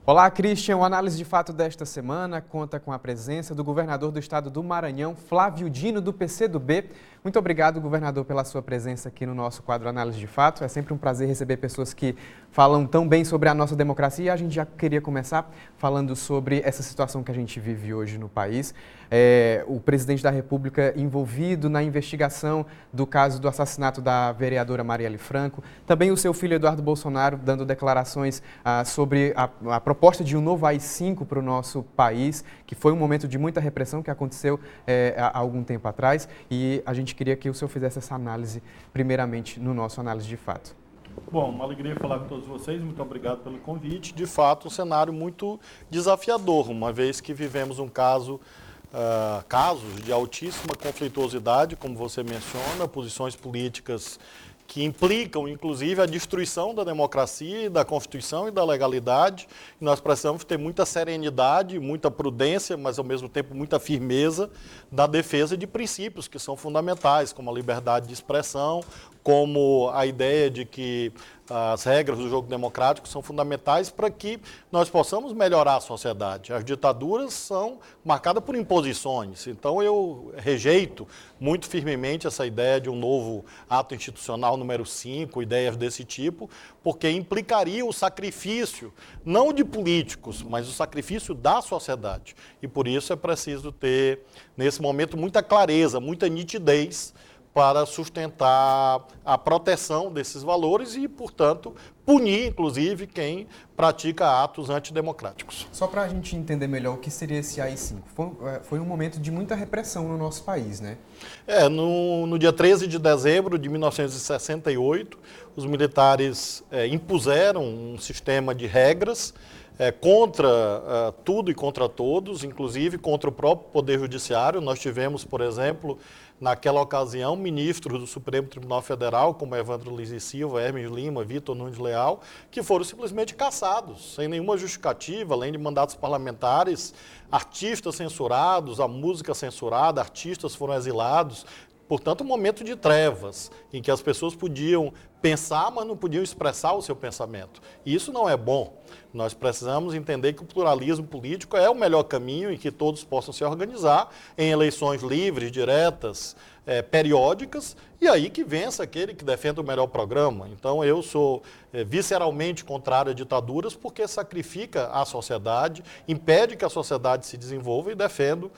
Olá, Christian. O Análise de Fato desta semana conta com a presença do governador do estado do Maranhão, Flávio Dino, do PCdoB. Muito obrigado, governador, pela sua presença aqui no nosso quadro Análise de Fato. É sempre um prazer receber pessoas que falam tão bem sobre a nossa democracia. E a gente já queria começar falando sobre essa situação que a gente vive hoje no país. O presidente da República envolvido na investigação do caso do assassinato da vereadora Marielle Franco. Também o seu filho Eduardo Bolsonaro dando declarações sobre a proposta de um novo AI-5 para o nosso país, que foi um momento de muita repressão que aconteceu há algum tempo atrás. E a gente queria que o senhor fizesse essa análise, primeiramente, no nosso Análise de Fato. Bom, uma alegria falar com todos vocês, muito obrigado pelo convite. De fato, um cenário muito desafiador, uma vez que vivemos casos de altíssima conflituosidade, como você menciona, posições políticas que implicam, inclusive, a destruição da democracia, da Constituição e da legalidade. E nós precisamos ter muita serenidade, muita prudência, mas, ao mesmo tempo, muita firmeza da defesa de princípios que são fundamentais, como a liberdade de expressão, como a ideia de que as regras do jogo democrático são fundamentais para que nós possamos melhorar a sociedade. As ditaduras são marcadas por imposições, então eu rejeito muito firmemente essa ideia de um novo ato institucional número 5, ideias desse tipo, porque implicaria o sacrifício, não de políticos, mas o sacrifício da sociedade. E por isso é preciso ter, nesse momento, muita clareza, muita nitidez, para sustentar a proteção desses valores e, portanto, punir, inclusive, quem pratica atos antidemocráticos. Só para a gente entender melhor o que seria esse AI-5, foi um momento de muita repressão no nosso país, né? No dia 13 de dezembro de 1968, os militares impuseram um sistema de regras contra tudo e contra todos, inclusive contra o próprio Poder Judiciário. Nós tivemos, por exemplo, naquela ocasião, ministros do Supremo Tribunal Federal, como Evandro Lins e Silva, Hermes Lima, Vitor Nunes Leal, que foram simplesmente cassados, sem nenhuma justificativa, além de mandatos parlamentares, artistas censurados, a música censurada, artistas foram exilados. Portanto, um momento de trevas, em que as pessoas podiam pensar, mas não podiam expressar o seu pensamento. E isso não é bom. Nós precisamos entender que o pluralismo político é o melhor caminho em que todos possam se organizar em eleições livres, diretas, periódicas, e aí que vença aquele que defenda o melhor programa. Então, eu sou visceralmente contrário a ditaduras porque sacrifica a sociedade, impede que a sociedade se desenvolva e defendo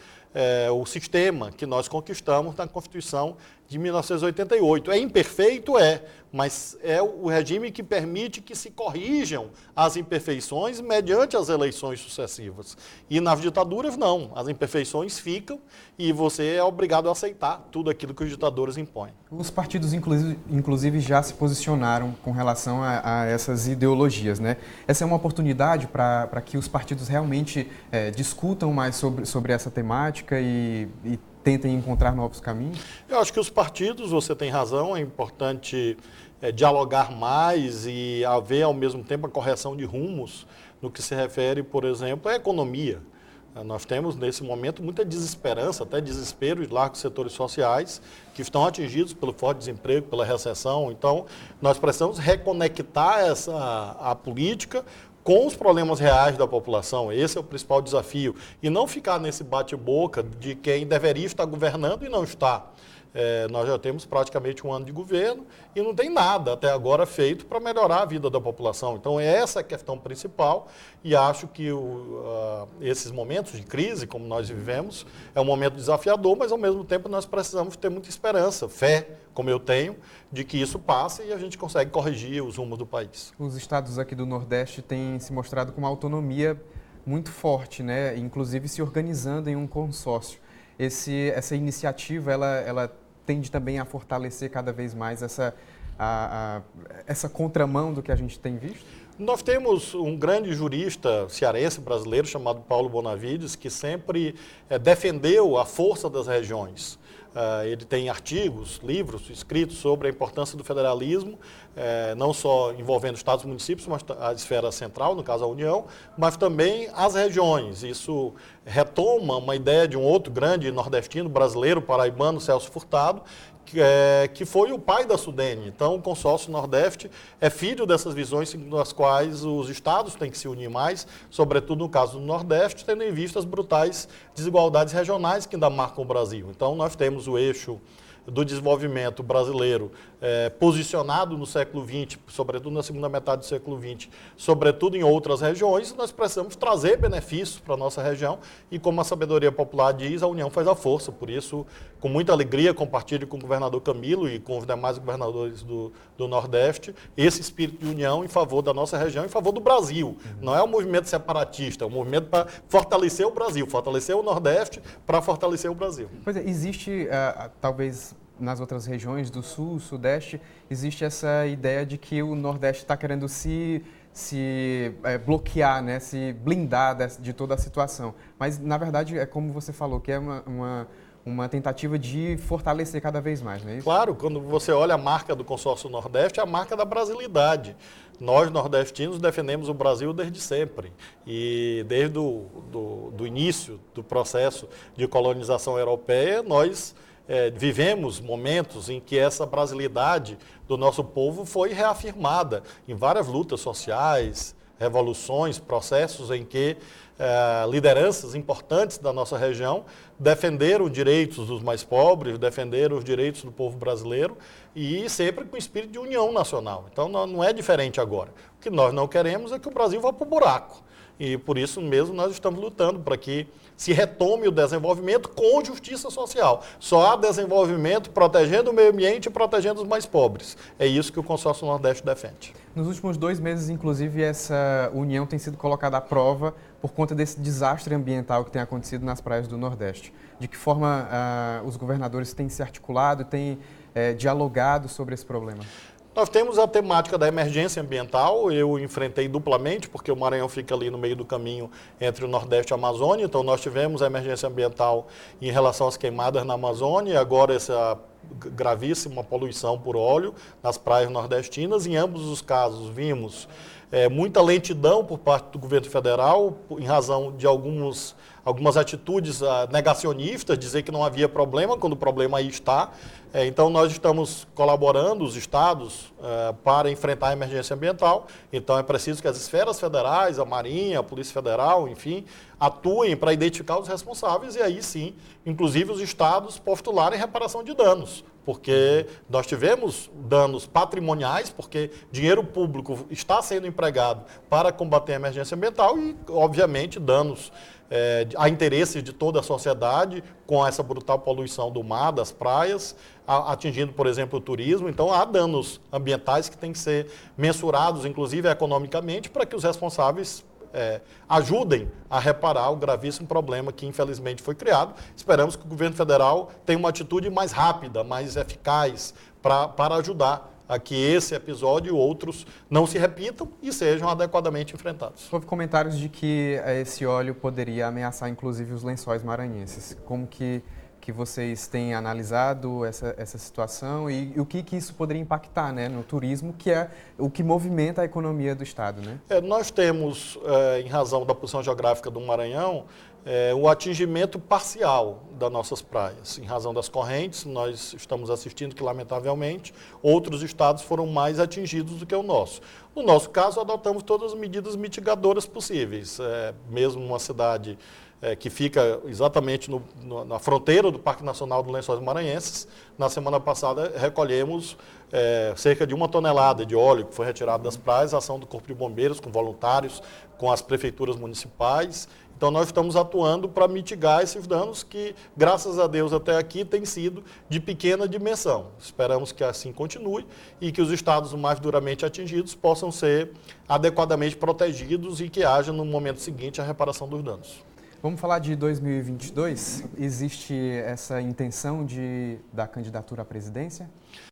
o sistema que nós conquistamos na Constituição de 1988. É imperfeito? Mas é o regime que permite que se corrijam as imperfeições mediante as eleições sucessivas. E nas ditaduras, não. As imperfeições ficam e você é obrigado a aceitar tudo aquilo que os ditadores impõem. Os partidos, inclusive, já se posicionaram com relação a essas ideologias, né? Essa é uma oportunidade para que os partidos realmente discutam mais sobre essa temática e tentem encontrar novos caminhos? Eu acho que os partidos, você tem razão, é importante dialogar mais e haver, ao mesmo tempo, a correção de rumos no que se refere, por exemplo, à economia. Nós temos, nesse momento, muita desesperança, até desespero de largos setores sociais que estão atingidos pelo forte desemprego, pela recessão. Então, nós precisamos reconectar a política com os problemas reais da população. Esse é o principal desafio. E não ficar nesse bate-boca de quem deveria estar governando e não está. Nós já temos praticamente um ano de governo e não tem nada até agora feito para melhorar a vida da população. Então, essa é a questão principal e acho que esses momentos de crise, como nós vivemos, é um momento desafiador, mas, ao mesmo tempo, nós precisamos ter muita esperança, fé, como eu tenho, de que isso passe e a gente consegue corrigir os rumos do país. Os estados aqui do Nordeste têm se mostrado com uma autonomia muito forte, né? Inclusive se organizando em um consórcio. Essa iniciativa, ela tende também a fortalecer cada vez mais essa contramão do que a gente tem visto? Nós temos um grande jurista cearense brasileiro chamado Paulo Bonavides, que sempre defendeu a força das regiões. Ele tem artigos, livros escritos sobre a importância do federalismo, não só envolvendo estados e municípios, mas a esfera central, no caso a União, mas também as regiões. Isso retoma uma ideia de um outro grande nordestino brasileiro, paraibano, Celso Furtado, que foi o pai da Sudene. Então, o consórcio Nordeste é filho dessas visões nas quais os estados têm que se unir mais, sobretudo no caso do Nordeste, tendo em vista as brutais desigualdades regionais que ainda marcam o Brasil. Então, nós temos o eixo do desenvolvimento brasileiro posicionado no século XX, sobretudo na segunda metade do século XX, sobretudo em outras regiões, nós precisamos trazer benefícios para a nossa região e, como a sabedoria popular diz, a união faz a força. Por isso, com muita alegria, compartilho com o governador Camilo e com os demais governadores do Nordeste esse espírito de união em favor da nossa região, em favor do Brasil. Não é um movimento separatista, é um movimento para fortalecer o Brasil, fortalecer o Nordeste para fortalecer o Brasil. Pois é, existe, talvez nas outras regiões do Sul, Sudeste, existe essa ideia de que o Nordeste está querendo se bloquear, né, se blindar de toda a situação. Mas, na verdade, é como você falou, que é uma tentativa de fortalecer cada vez mais, não é isso? Claro, quando você olha a marca do consórcio Nordeste, é a marca da brasilidade. Nós, nordestinos, defendemos o Brasil desde sempre. E desde o início do processo de colonização europeia, nós vivemos momentos em que essa brasilidade do nosso povo foi reafirmada em várias lutas sociais, revoluções, processos em que lideranças importantes da nossa região defenderam os direitos dos mais pobres, defenderam os direitos do povo brasileiro e sempre com espírito de união nacional. Então não é diferente agora. O que nós não queremos é que o Brasil vá para o buraco. E por isso mesmo nós estamos lutando para que se retome o desenvolvimento com justiça social. Só há desenvolvimento protegendo o meio ambiente e protegendo os mais pobres. É isso que o Consórcio Nordeste defende. Nos últimos 2 meses, inclusive, essa união tem sido colocada à prova por conta desse desastre ambiental que tem acontecido nas praias do Nordeste. De que forma os governadores têm se articulado, têm dialogado sobre esse problema? Nós temos a temática da emergência ambiental, eu enfrentei duplamente, porque o Maranhão fica ali no meio do caminho entre o Nordeste e a Amazônia, então nós tivemos a emergência ambiental em relação às queimadas na Amazônia, e agora essa gravíssima poluição por óleo nas praias nordestinas. Em ambos os casos vimos muita lentidão por parte do governo federal, em razão de algumas atitudes negacionistas, dizer que não havia problema, quando o problema aí está. Então, nós estamos colaborando, os estados, para enfrentar a emergência ambiental. Então, é preciso que as esferas federais, a Marinha, a Polícia Federal, enfim, atuem para identificar os responsáveis e aí sim, inclusive os estados postularem reparação de danos. Porque nós tivemos danos patrimoniais, porque dinheiro público está sendo empregado para combater a emergência ambiental e, obviamente, danos a interesses de toda a sociedade com essa brutal poluição do mar, das praias, atingindo, por exemplo, o turismo. Então, há danos ambientais que têm que ser mensurados, inclusive economicamente, para que os responsáveis ajudem a reparar o gravíssimo problema que infelizmente foi criado. Esperamos que o governo federal tenha uma atitude mais rápida, mais eficaz para ajudar a que esse episódio e outros não se repitam e sejam adequadamente enfrentados. Houve comentários de que esse óleo poderia ameaçar inclusive os lençóis maranhenses. Como que vocês têm analisado essa situação e o que isso poderia impactar, né, no turismo, que é o que movimenta a economia do estado, né? Nós temos, em razão da posição geográfica do Maranhão, o atingimento parcial das nossas praias. Em razão das correntes, nós estamos assistindo que, lamentavelmente, outros estados foram mais atingidos do que o nosso. No nosso caso, adotamos todas as medidas mitigadoras possíveis. Mesmo uma cidade que fica exatamente na fronteira do Parque Nacional dos Lençóis Maranhenses, na semana passada recolhemos cerca de 1 tonelada de óleo que foi retirado das praias, a ação do Corpo de Bombeiros, com voluntários, com as prefeituras municipais. Então, nós estamos atuando para mitigar esses danos que, graças a Deus, até aqui têm sido de pequena dimensão. Esperamos que assim continue e que os estados mais duramente atingidos possam ser adequadamente protegidos e que haja, no momento seguinte, a reparação dos danos. Vamos falar de 2022? Existe essa intenção da candidatura à presidência?